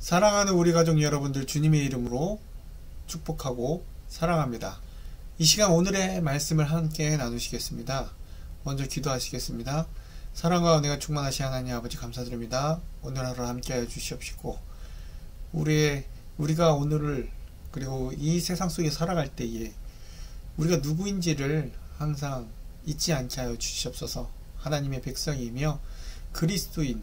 사랑하는 우리 가족 여러분들, 주님의 이름으로 축복하고 사랑합니다. 이 시간 오늘의 말씀을 함께 나누시겠습니다. 먼저 기도하시겠습니다. 사랑과 은혜가 충만하신 하나님 아버지, 감사드립니다. 오늘 하루 함께하여 주시옵시고, 우리가 오늘을, 그리고 이 세상 속에 살아갈 때에 우리가 누구인지를 항상 잊지 않게 하여 주시옵소서. 하나님의 백성이며 그리스도인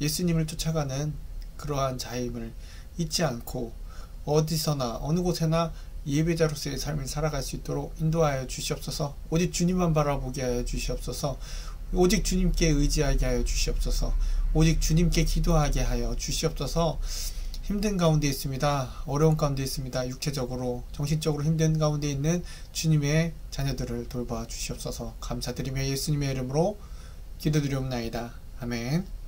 예수님을 쫓아가는 그러한 자임을 잊지 않고 어디서나 어느 곳에나 예배자로서의 삶을 살아갈 수 있도록 인도하여 주시옵소서. 오직 주님만 바라보게 하여 주시옵소서. 오직 주님께 의지하게 하여 주시옵소서. 오직 주님께 기도하게 하여 주시옵소서. 힘든 가운데 있습니다. 어려운 가운데 있습니다. 육체적으로, 정신적으로 힘든 가운데 있는 주님의 자녀들을 돌봐 주시옵소서. 감사드리며 예수님의 이름으로 기도드리옵나이다. 아멘.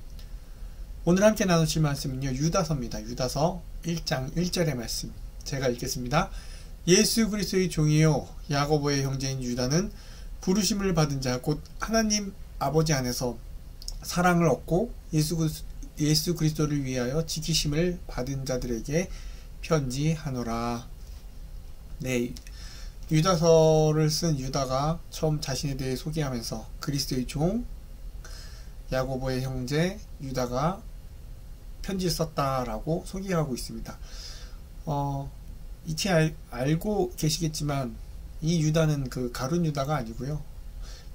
오늘 함께 나누실 말씀은요, 유다서입니다. 유다서 1장 1절의 말씀 제가 읽겠습니다. 예수 그리스도의 종이요 야고보의 형제인 유다는 부르심을 받은 자 곧 하나님 아버지 안에서 사랑을 얻고 예수 그리스도를 위하여 지키심을 받은 자들에게 편지하노라. 네, 유다서를 쓴 유다가 처음 자신에 대해 소개하면서 그리스도의 종 야고보의 형제 유다가 편지를 썼다라고 소개하고 있습니다. 익히 알고 계시겠지만 이 유다는 그 가룟 유다가 아니고요,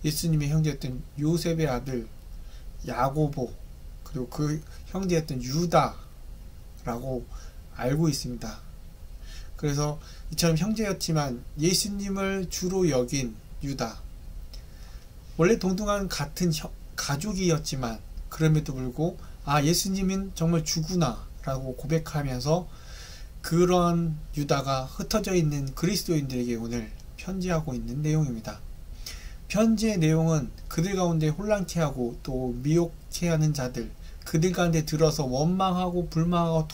예수님의 형제였던 요셉의 아들 야고보, 그리고 그 형제였던 유다라고 알고 있습니다. 그래서 이처럼 형제였지만 예수님을 주로 여긴 유다, 원래 동등한 같은 가족이었지만 그럼에도 불구하고 예수님은 정말 주구나 라고 고백하면서 그런 유다가 흩어져 있는 그리스도인들에게 오늘 편지하고 있는 내용입니다. 편지의 내용은 그들 가운데 혼란케 하고 또 미혹케 하는 자들, 그들 가운데 들어서 원망하고 불만하고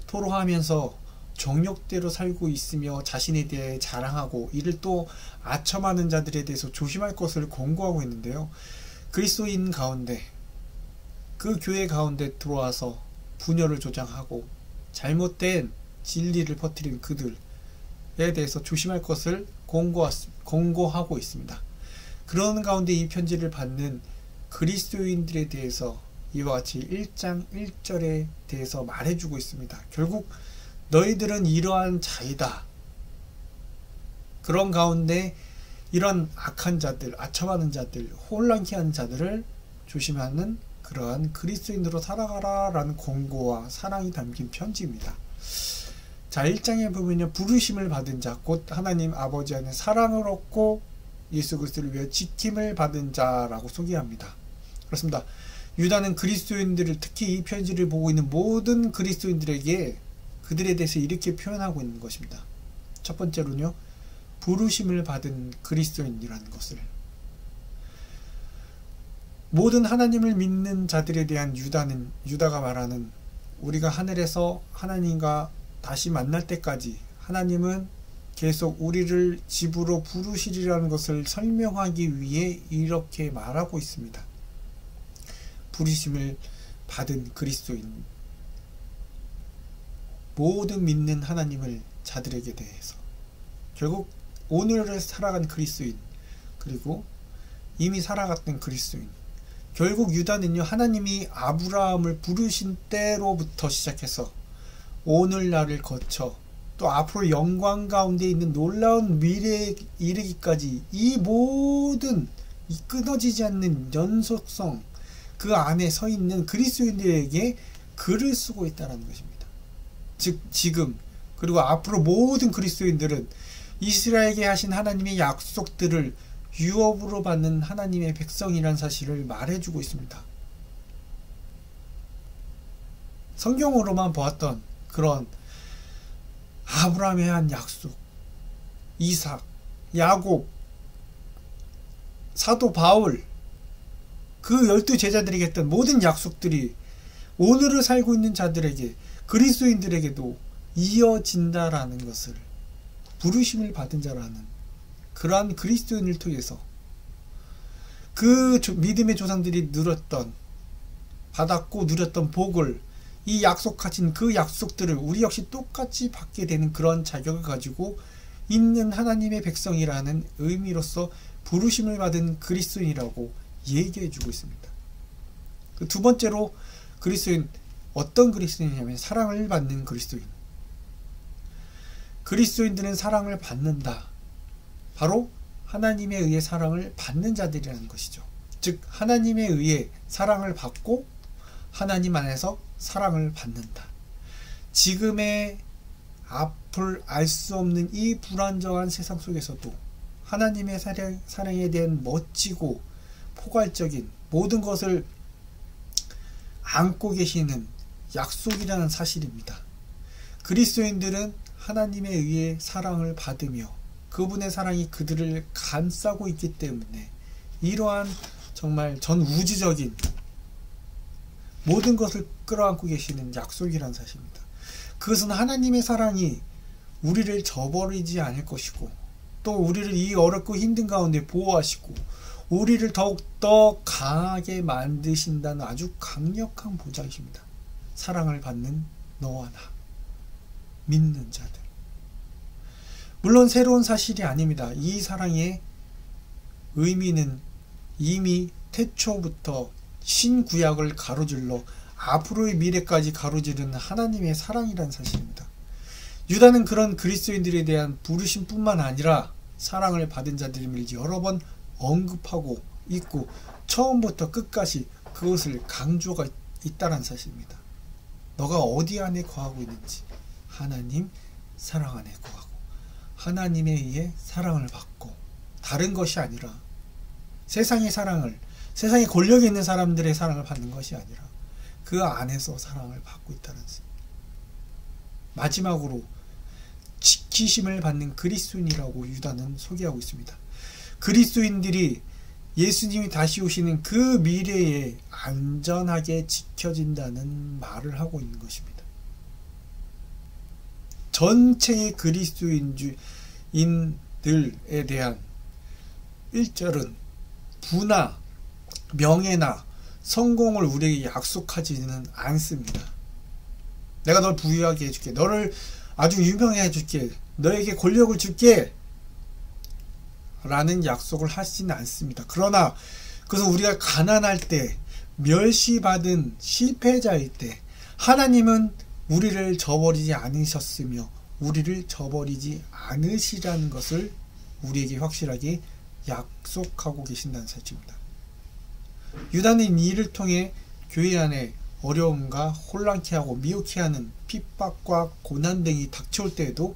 토로하면서 정욕대로 살고 있으며 자신에 대해 자랑하고 이를 또 아첨하는 자들에 대해서 조심할 것을 권고하고 있는데요, 그리스도인 가운데, 그 교회 가운데 들어와서 분열을 조장하고 잘못된 진리를 퍼뜨린 그들에 대해서 조심할 것을 권고하고 있습니다. 그런 가운데 이 편지를 받는 그리스도인들에 대해서 이와 같이 1장 1절에 대해서 말해주고 있습니다. 결국 너희들은 이러한 자이다. 그런 가운데 이런 악한 자들, 아첨하는 자들, 혼란케 하는 자들을 조심하는 그러한 그리스도인으로 살아가라 라는 권고와 사랑이 담긴 편지입니다. 자, 1장에 보면요, 부르심을 받은 자 곧 하나님 아버지 안에 사랑을 얻고 예수 그리스도를 위해 지킴을 받은 자라고 소개합니다. 그렇습니다. 유다는 그리스도인들을, 특히 이 편지를 보고 있는 모든 그리스도인들에게 그들에 대해서 이렇게 표현하고 있는 것입니다. 첫 번째로는요, 부르심을 받은 그리스도인이라는 것을, 모든 하나님을 믿는 자들에 대한 유다가 말하는, 우리가 하늘에서 하나님과 다시 만날 때까지 하나님은 계속 우리를 집으로 부르시리라는 것을 설명하기 위해 이렇게 말하고 있습니다. 부르심을 받은 그리스도인, 모든 믿는 하나님을 자들에게 대해서, 결국 오늘을 살아간 그리스도인, 그리고 이미 살아갔던 그리스도인, 결국 유다는요, 하나님이 아브라함을 부르신 때로부터 시작해서 오늘날을 거쳐 또 앞으로 영광 가운데 있는 놀라운 미래에 이르기까지 이 모든 이 끊어지지 않는 연속성, 그 안에 서 있는 그리스도인들에게 글을 쓰고 있다는 것입니다. 즉 지금 그리고 앞으로 모든 그리스도인들은 이스라엘에게 하신 하나님의 약속들을 유업으로 받는 하나님의 백성이라는 사실을 말해주고 있습니다. 성경으로만 보았던 그런 아브라함에 한 약속, 이삭, 야곱, 사도 바울, 그 12 제자들에게 했던 모든 약속들이 오늘을 살고 있는 자들에게, 그리스도인들에게도 이어진다라는 것을, 부르심을 받은 자라는 그러한 그리스도인을 통해서 그 믿음의 조상들이 받았고 누렸던 복을 이 약속하신 그 약속들을 우리 역시 똑같이 받게 되는 그런 자격을 가지고 있는 하나님의 백성이라는 의미로서 부르심을 받은 그리스도인이라고 얘기해 주고 있습니다. 그 두 번째로 그리스도인, 어떤 그리스도인이냐면 사랑을 받는 그리스도인. 그리스도인들은 사랑을 받는다. 바로 하나님에 의해 사랑을 받는 자들이라는 것이죠. 즉 하나님에 의해 사랑을 받고 하나님 안에서 사랑을 받는다. 지금의 앞을 알 수 없는 이 불안정한 세상 속에서도 하나님의 사랑에 대한 멋지고 포괄적인 모든 것을 안고 계시는 약속이라는 사실입니다. 그리스도인들은 하나님에 의해 사랑을 받으며 그분의 사랑이 그들을 감싸고 있기 때문에 이러한 정말 전 우주적인 모든 것을 끌어안고 계시는 약속이라는 사실입니다. 그것은 하나님의 사랑이 우리를 저버리지 않을 것이고 또 우리를 이 어렵고 힘든 가운데 보호하시고 우리를 더욱더 강하게 만드신다는 아주 강력한 보장이십니다. 사랑을 받는 너와 나, 믿는 자들. 물론 새로운 사실이 아닙니다. 이 사랑의 의미는 이미 태초부터 신구약을 가로질러 앞으로의 미래까지 가로지르는 하나님의 사랑이라는 사실입니다. 유다는 그런 그리스도인들에 대한 부르심뿐만 아니라 사랑을 받은 자들임을 여러 번 언급하고 있고 처음부터 끝까지 그것을 강조가 있다는 사실입니다. 너가 어디 안에 거하고 있는지 하나님 사랑 안에 거하고 하나님에 의해 사랑을 받고 다른 것이 아니라 세상의 사랑을 세상에 권력이 있는 사람들의 사랑을 받는 것이 아니라 그 안에서 사랑을 받고 있다는 것입니다. 마지막으로 지키심을 받는 그리스도인이라고 유다는 소개하고 있습니다. 그리스도인들이 예수님이 다시 오시는 그 미래에 안전하게 지켜진다는 말을 하고 있는 것입니다. 전체의 그리스도인들에 대한 1절은 부나 명예나 성공을 우리에게 약속하지는 않습니다. 내가 널 부유하게 해줄게. 너를 아주 유명해 해줄게. 너에게 권력을 줄게. 라는 약속을 하시는 않습니다. 그러나 그것은 우리가 가난할 때, 멸시받은 실패자일 때 하나님은 우리를 저버리지 않으셨으며 우리를 저버리지 않으시라는 것을 우리에게 확실하게 약속하고 계신다는 사실입니다. 유다는 이를 통해 교회 안에 어려움과 혼란케 하고 미혹케 하는 핍박과 고난 등이 닥쳐올 때에도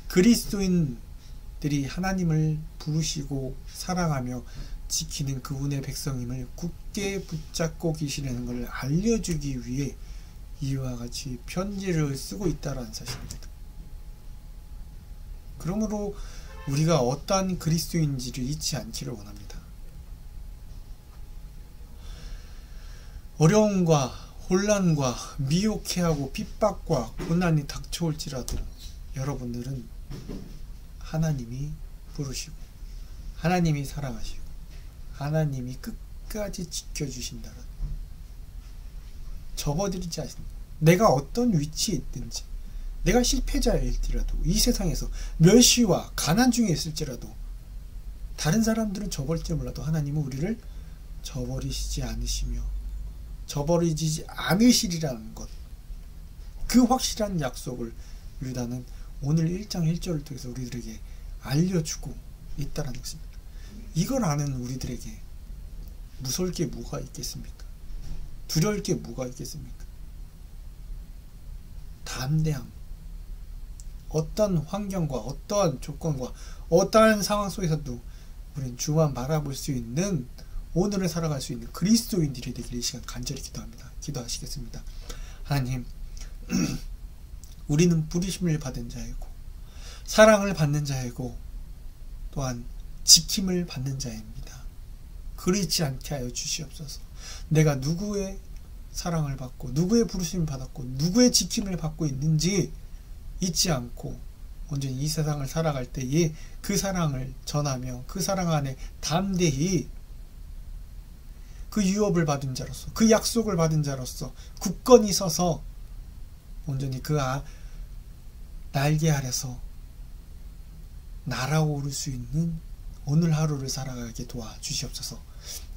그리스도인들이 하나님을 부르시고 사랑하며 지키는 그분의 백성임을 굳게 붙잡고 계시라는 것을 알려주기 위해 이와 같이 편지를 쓰고 있다는 사실입니다. 그러므로 우리가 어떠한 그리스도인지를 잊지 않기를 원합니다. 어려움과 혼란과 미혹해 하고 핍박과 고난이 닥쳐올지라도 여러분들은 하나님이 부르시고 하나님이 사랑하시고 하나님이 끝까지 지켜주신다는, 접어들이지 않습니다. 내가 어떤 위치에 있든지, 내가 실패자일지라도, 이 세상에서 멸시와 가난 중에 있을지라도, 다른 사람들은 저버릴지 몰라도 하나님은 우리를 저버리시지 않으시며 저버리지 않으시리라는 것, 그 확실한 약속을 유다는 오늘 1장 1절을 통해서 우리들에게 알려주고 있다는 것입니다. 이걸 아는 우리들에게 무서울 게 뭐가 있겠습니까? 두려울 게 뭐가 있겠습니까? 담대함. 어떤 환경과 어떠한 조건과 어떠한 상황 속에서도 우리는 주만 바라볼 수 있는, 오늘을 살아갈 수 있는 그리스도인들이 되기를 이 시간 간절히 기도합니다. 기도하시겠습니다. 하나님, 우리는 부르심을 받은 자이고 사랑을 받는 자이고 또한 지킴을 받는 자입니다. 그렇지 않게 하여 주시옵소서. 내가 누구의 사랑을 받고 누구의 부르심을 받았고 누구의 지킴을 받고 있는지 잊지 않고 온전히 이 세상을 살아갈 때에 그 사랑을 전하며 그 사랑 안에 담대히 그 유업을 받은 자로서, 그 약속을 받은 자로서 굳건히 서서 온전히 그 날개 아래서 날아오를 수 있는 오늘 하루를 살아가게 도와주시옵소서.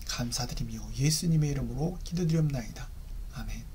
감사드리며 예수님의 이름으로 기도드리옵나이다. 아멘.